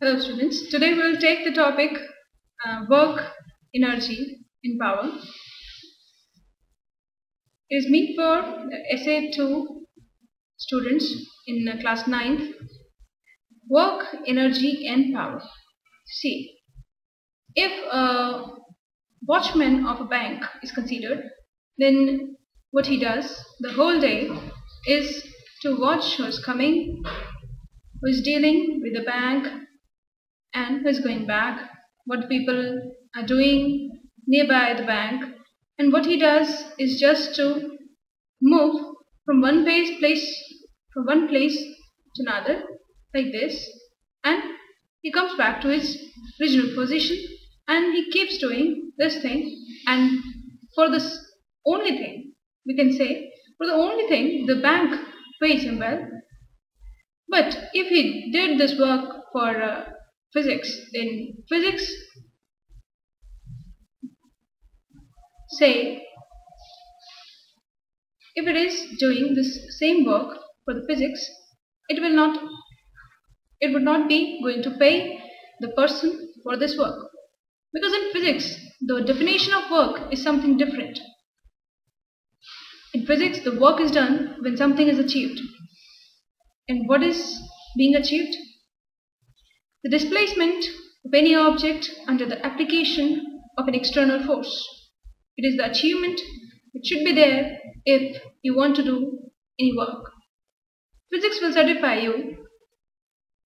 Hello students, today we will take the topic work, energy and power. It is meant for essay 2 students in class 9th. Work, energy and power. See, if a watchman of a bank is considered, then what he does the whole day is to watch who is coming, who is dealing with the bank and who is going back, what people are doing nearby the bank, and what he does is just to move from one place to another like this, and he comes back to his original position and he keeps doing this thing. And for this only thing, we can say, for the only thing the bank pays him well. But if he did this work for physics, then physics, say, if it is doing this same work for the physics, it would not be going to pay the person for this work, because in physics the definition of work is something different. In physics the work is done when something is achieved, and what is being achieved? The displacement of any object under the application of an external force. It is the achievement which should be there if you want to do any work. Physics will certify you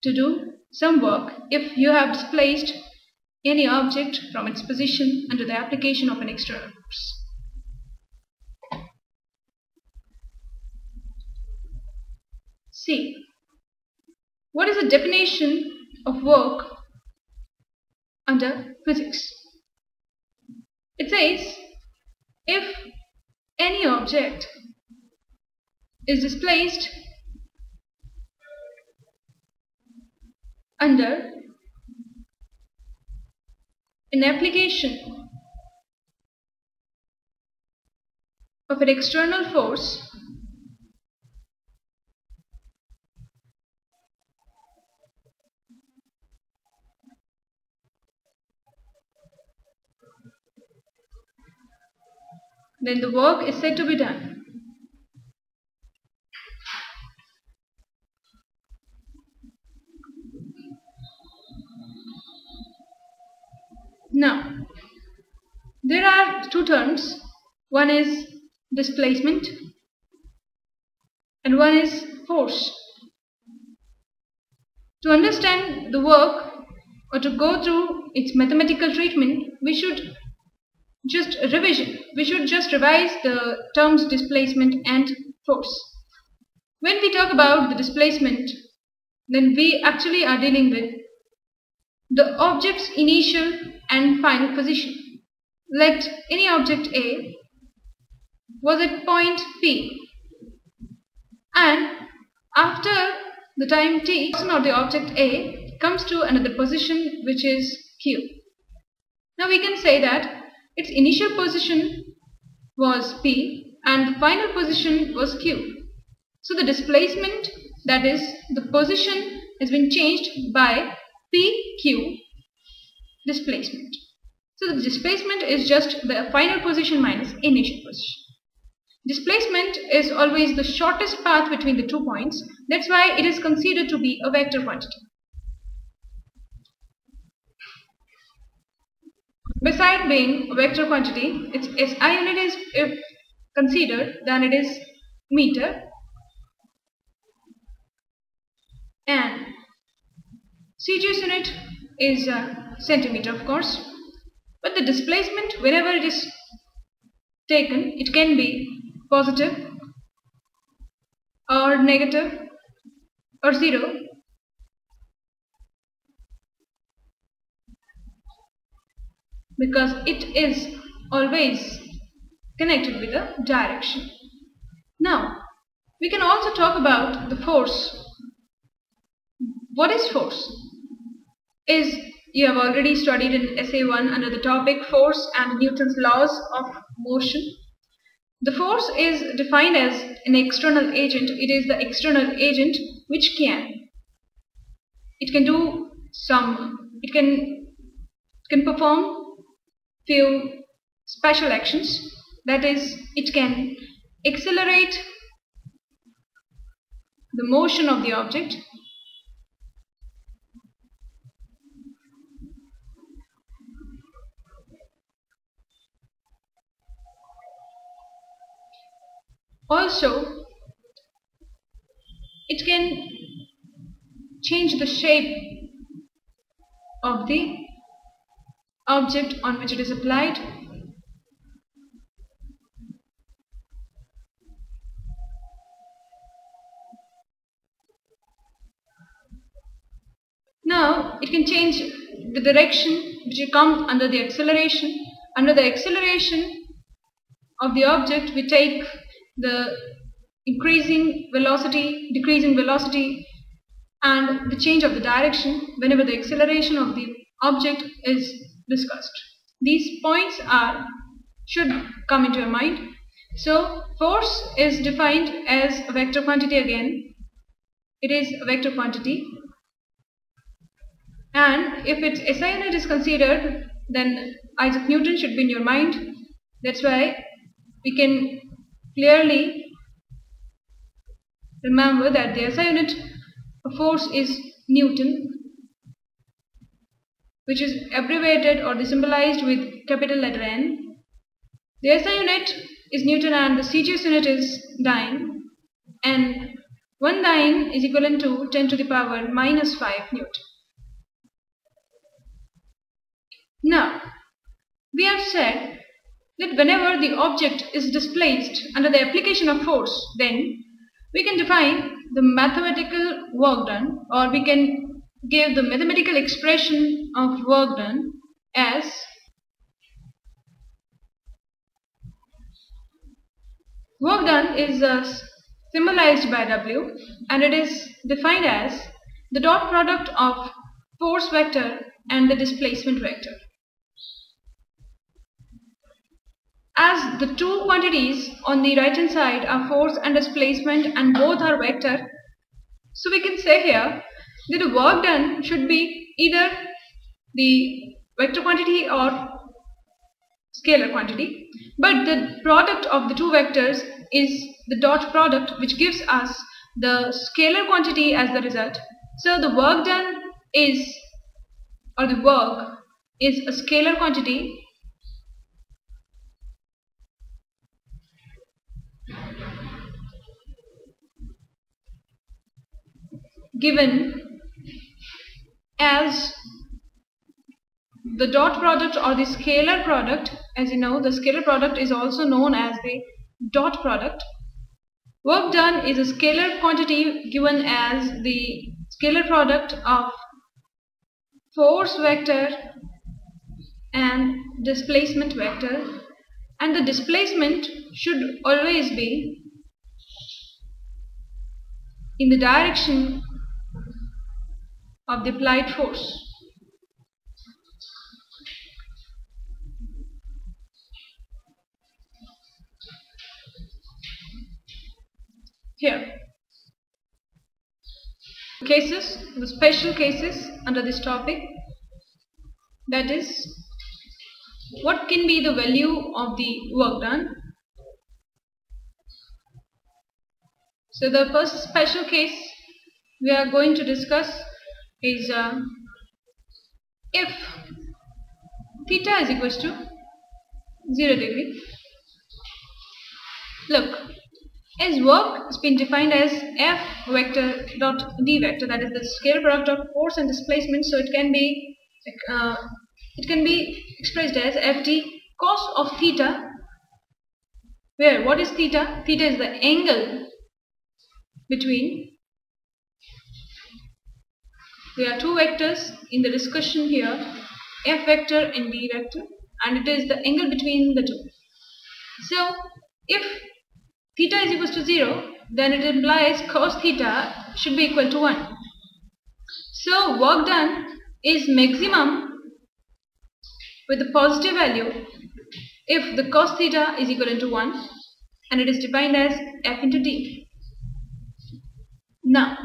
to do some work if you have displaced any object from its position under the application of an external force. See, what is the definition of work under physics? It says, if any object is displaced under an application of an external force, then the work is said to be done. Now, there are two terms. One is displacement and one is force. To understand the work or to go through its mathematical treatment, we should just revise the terms displacement and force. When we talk about the displacement, then we actually are dealing with the object's initial and final position. Let any object A was at point P, and after the time t, the person of the object A comes to another position which is Q. Now we can say that its initial position was P and the final position was Q. So the displacement, that is the position, has been changed by PQ displacement. So the displacement is just the final position minus initial position. Displacement is always the shortest path between the 2 points. That's why it is considered to be a vector quantity. Besides being a vector quantity, its SI unit is, if considered, then it is meter, and CGS unit is centimeter, of course. But the displacement, whenever it is taken, it can be positive or negative or zero. Because it is always connected with the direction. Now, we can also talk about the force. What is force? You have already studied in essay 1 under the topic force and Newton's laws of motion. The force is defined as an external agent. It is the external agent which can do it can perform few special actions. That is, it can accelerate the motion of the object, also it can change the shape of the object on which it is applied. Now it can change the direction which will come under the acceleration. Under the acceleration of the object, we take the increasing velocity, decreasing velocity, and the change of the direction whenever the acceleration of the object is discussed. These points should come into your mind. So force is defined as a vector quantity again. It is a vector quantity. And if its SI unit is considered, then Isaac Newton should be in your mind. That's why we can clearly remember that the SI unit of force is Newton, which is abbreviated or symbolized with capital letter N. The SI unit is Newton and the CGS unit is dyne, and 1 dyne is equivalent to 10 to the power minus 5 Newton. Now, we have said that whenever the object is displaced under the application of force, then we can define the mathematical work done, or we can give the mathematical expression of work done as work done is symbolized by W, and it is defined as the dot product of force vector and the displacement vector. As the two quantities on the right hand side are force and displacement and both are vector, so we can say here that the work done should be either the vector quantity or scalar quantity, but the product of the two vectors is the dot product, which gives us the scalar quantity as the result. So the work done is, or the work is, a scalar quantity given as the dot product or the scalar product. As you know, the scalar product is also known as the dot product. Work done is a scalar quantity given as the scalar product of force vector and displacement vector, and the displacement should always be in the direction of the applied force. Here, the special cases under this topic, that is, what can be the value of the work done. So the first special case we are going to discuss is if theta is equals to 0 degree. Look, as work has been defined as F vector dot D vector, that is the scalar product of force and displacement, so it can be expressed as Ft cos of theta, where what is theta? Theta is the angle between, there are two vectors in the discussion here, F vector and D vector, and it is the angle between the two. So if theta is equal to 0, then it implies cos theta should be equal to 1. So work done is maximum with the positive value if the cos theta is equal to 1, and it is defined as F into D. Now,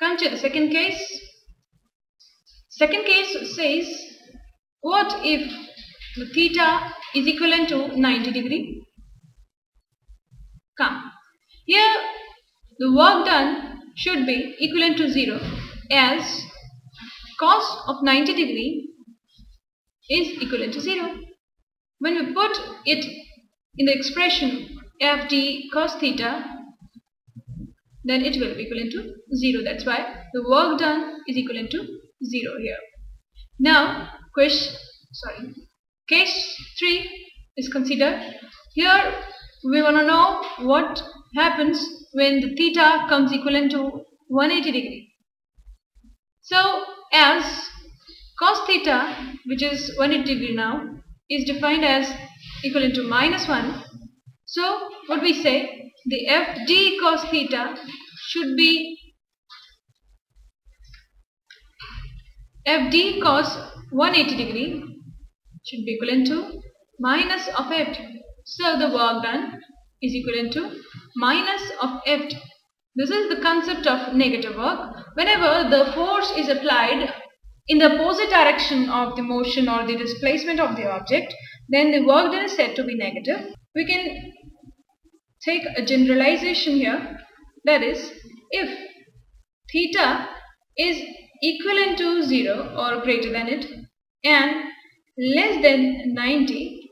come to the second case. Second case says, what if the theta is equivalent to 90 degree? Come. Here the work done should be equivalent to 0, as cos of 90 degree is equivalent to 0. When we put it in the expression FD cos theta, then it will be equivalent to 0. That's why the work done is equivalent to 0 here. Now case 3 is considered. Here we want to know what happens when the theta comes equivalent to 180 degree. So as cos theta, which is 180 degree now, is defined as equivalent to -1. So what we say, the FD cos theta should be FD cos 180 degree should be equivalent to minus of FD. So the work done is equivalent to minus of FD. This is the concept of negative work. Whenever the force is applied in the opposite direction of the motion or the displacement of the object, then the work done is said to be negative. We can take a generalization here. That is, if theta is equivalent to 0 or greater than it and less than 90,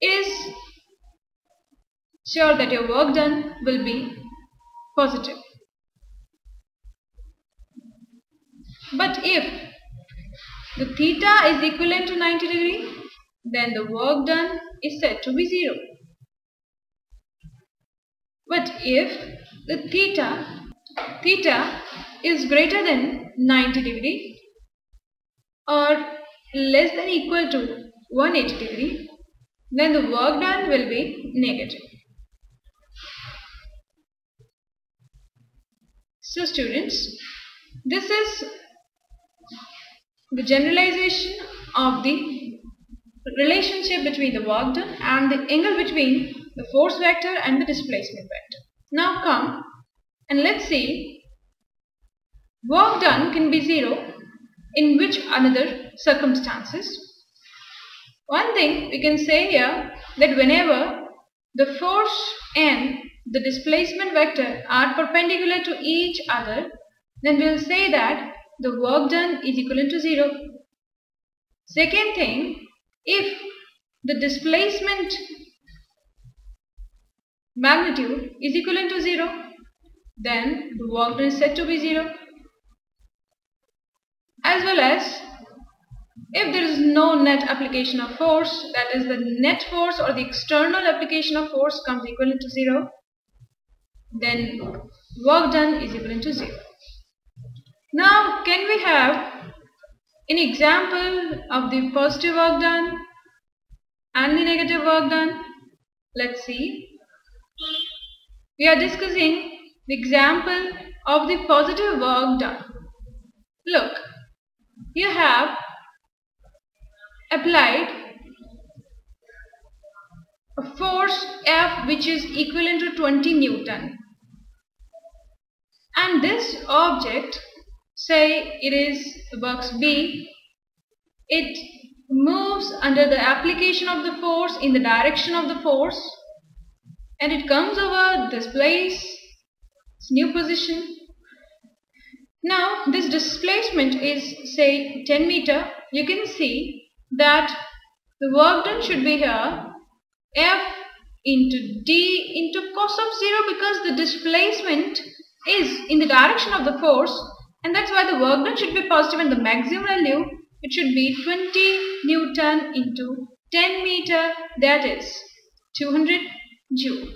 it is sure that your work done will be positive. But if the theta is equivalent to 90 degree, then the work done is said to be 0. But if the theta is greater than 90 degree or less than equal to 180 degree, then the work done will be negative. So students, this is the generalization of the relationship between the work done and the angle between the force vector and the displacement vector. Now come and let's see, work done can be 0 in which another circumstances. One thing we can say here, that whenever the force and the displacement vector are perpendicular to each other, then we will say that the work done is equivalent to 0. Second thing, if the displacement magnitude is equivalent to 0, then the work done is said to be 0. As well as if there is no net application of force, that is the net force or the external application of force comes equivalent to 0, then work done is equivalent to 0. Now can we have an example of the positive work done and the negative work done? Let's see. We are discussing the example of the positive work done. Look, you have applied a force F which is equivalent to 20 Newton, and this object, say it is the box B, it moves under the application of the force in the direction of the force, and it comes over this place, its new position. Now this displacement is say 10 meter. You can see that the work done should be here F into D into cos of 0, because the displacement is in the direction of the force, and that's why the work done should be positive, and the maximum value, it should be 20 Newton into 10 meter, that is 200 Joule.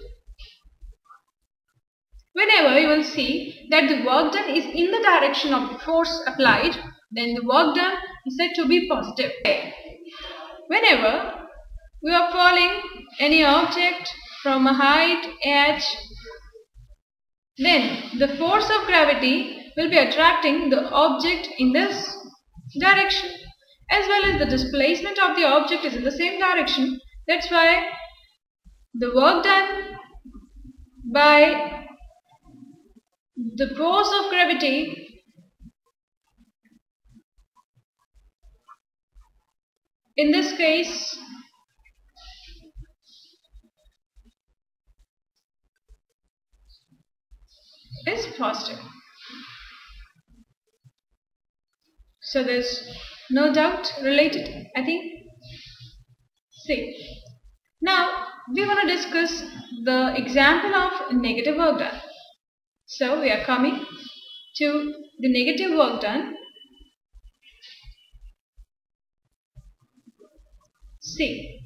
Whenever you will see that the work done is in the direction of the force applied, then the work done is said to be positive. Whenever we are falling any object from a height h, then the force of gravity will be attracting the object in this direction, as well as the displacement of the object is in the same direction. That's why the work done by the force of gravity in this case, is positive. So there's no doubt related, I think. See, now we want to discuss the example of negative work done. So we are coming to the negative work done. See,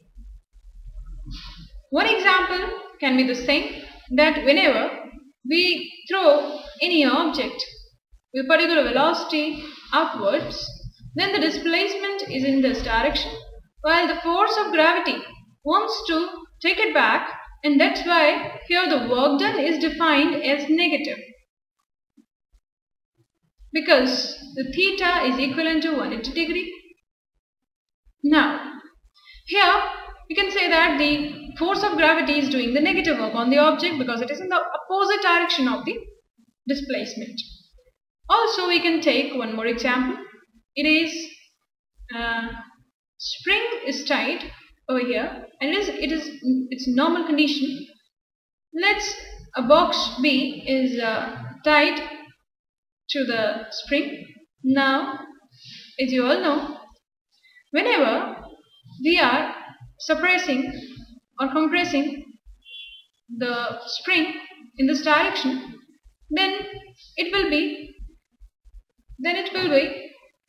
one example can be the same, that whenever we throw any object with particular velocity upwards, then the displacement is in this direction, while the force of gravity wants to take it back, and that's why here the work done is defined as negative, because the theta is equivalent to 180 degree. Now, here we can say that the force of gravity is doing the negative work on the object because it is in the opposite direction of the displacement. Also, we can take one more example. It is spring is tied over here, and its normal condition. Let's a box B is tied to the spring. Now, as you all know, whenever we are suppressing or compressing the spring in this direction, then it will be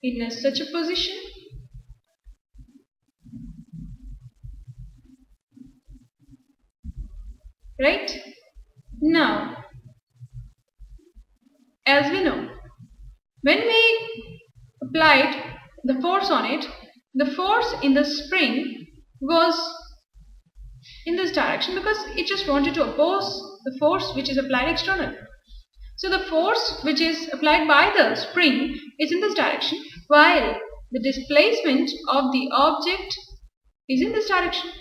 in such a position, right? Now, as we know, when we applied the force on it, the force in the spring was in this direction because it just wanted to oppose the force which is applied externally. So the force which is applied by the spring is in this direction, while the displacement of the object is in this direction.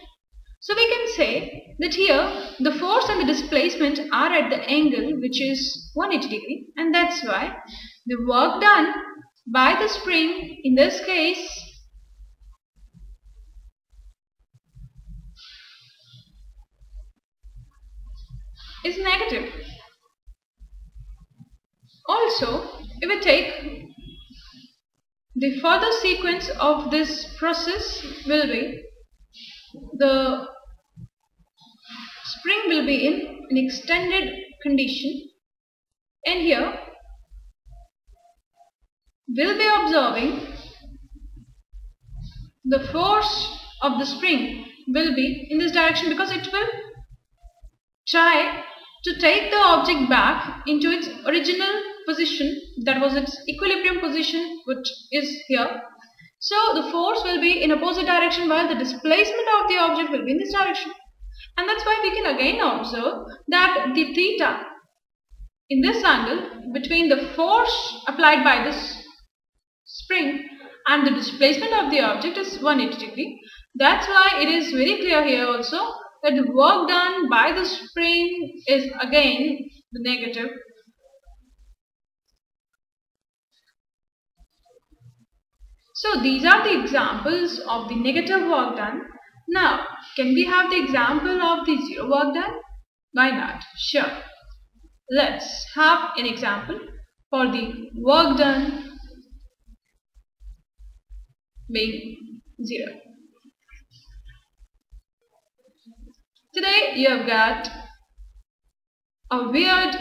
So we can say that here the force and the displacement are at the angle which is 180 degree, and that's why the work done by the spring in this case is negative. Also, if we take the further sequence of this process will be the spring will be in an extended condition, and here we'll be observing the force of the spring will be in this direction because it will try to take the object back into its original position, that was its equilibrium position, which is here. So the force will be in opposite direction while the displacement of the object will be in this direction. And that's why we can again observe that the theta in this angle between the force applied by this spring and the displacement of the object is 180 degree. That's why it is very clear here also that the work done by the spring is again the negative. So these are the examples of the negative work done. Now, can we have the example of the zero work done? Why not? Sure. Let's have an example for the work done being 0. Today you have got a weird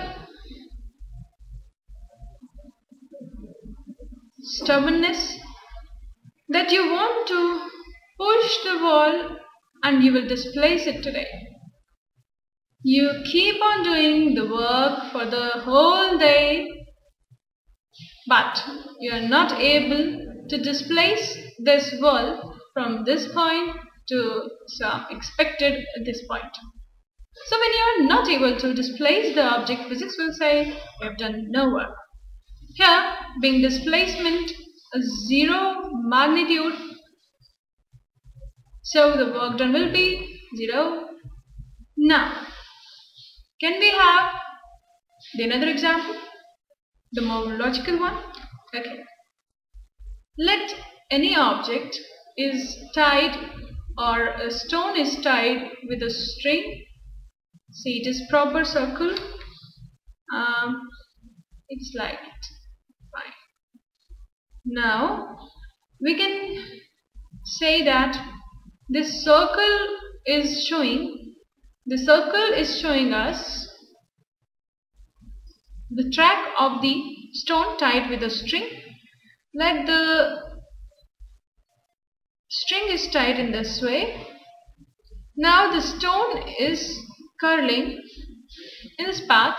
stubbornness that you want to push the wall and you will displace it today. You keep on doing the work for the whole day, but you are not able to displace this wall from this point to some expected this point. So when you are not able to displace the object, physics will say you have done no work. Here, being displacement a zero magnitude, so the work done will be 0. Now, can we have another example, the more logical one? Okay. Let any object is tied, or a stone is tied with a string. See, it is proper circle. It's like it. Fine. Now we can say that this circle is showing. The circle is showing us the track of the stone tied with a string. Like the string is tied in this way. Now the stone is curling in this path.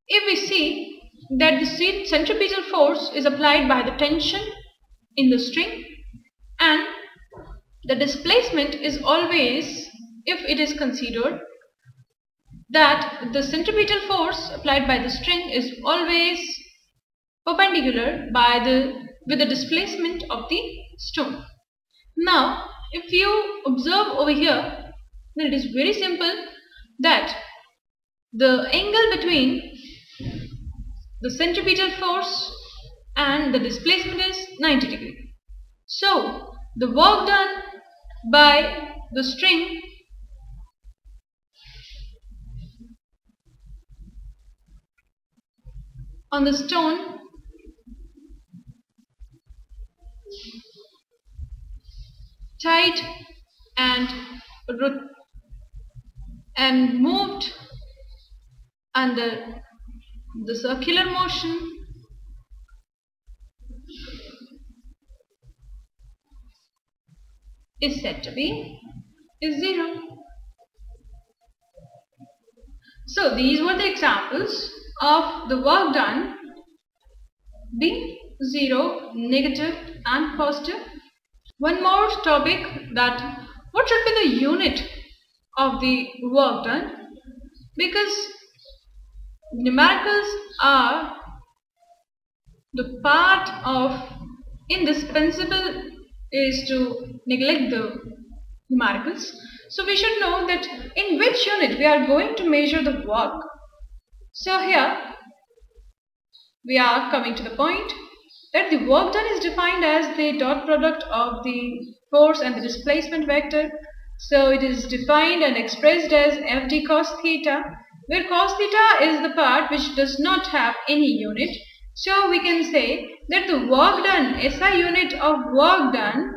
If we see that the centripetal force is applied by the tension in the string, and the displacement is always, if it is considered that the centripetal force applied by the string is always perpendicular with the displacement of the stone. Now if you observe over here, then it is very simple that the angle between the centripetal force and the displacement is 90 degrees. So the work done by the string on the stone tied and moved under the circular motion is said to be 0. So these were the examples of the work done being 0, negative and positive. One more topic, that what should be the unit of the work done, because numericals are the part of indispensable is to neglect the numericals. So we should know that in which unit we are going to measure the work. So here we are coming to the point that the work done is defined as the dot product of the force and the displacement vector. So it is defined and expressed as Fd cos theta, where cos theta is the part which does not have any unit. So we can say that the work done, SI unit of work done,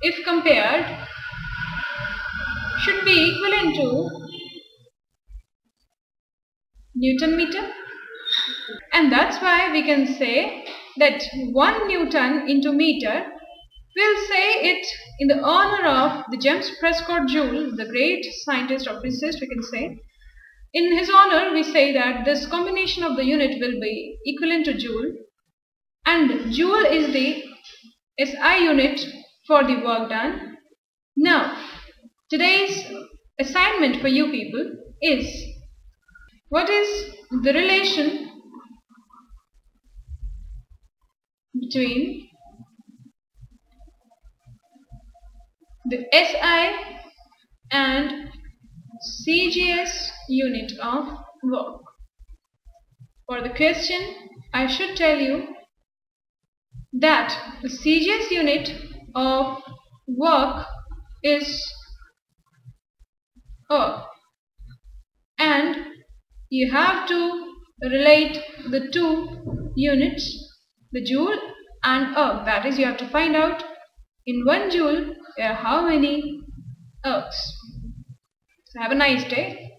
if compared, should be equivalent to Newton meter. And that's why we can say that 1 Newton into meter, we'll say it in the honor of the James Prescott Joule, the great scientist or physicist, we can say. In his honor, we say that this combination of the unit will be equivalent to Joule, and Joule is the SI unit for the work done. Now, today's assignment for you people is, what is the relation between the SI and CGS unit of work? For the question, I should tell you that the CGS unit of work is and you have to relate the two units, the Joule and that is, you have to find out in 1 Joule there are how many ergs. So have a nice day.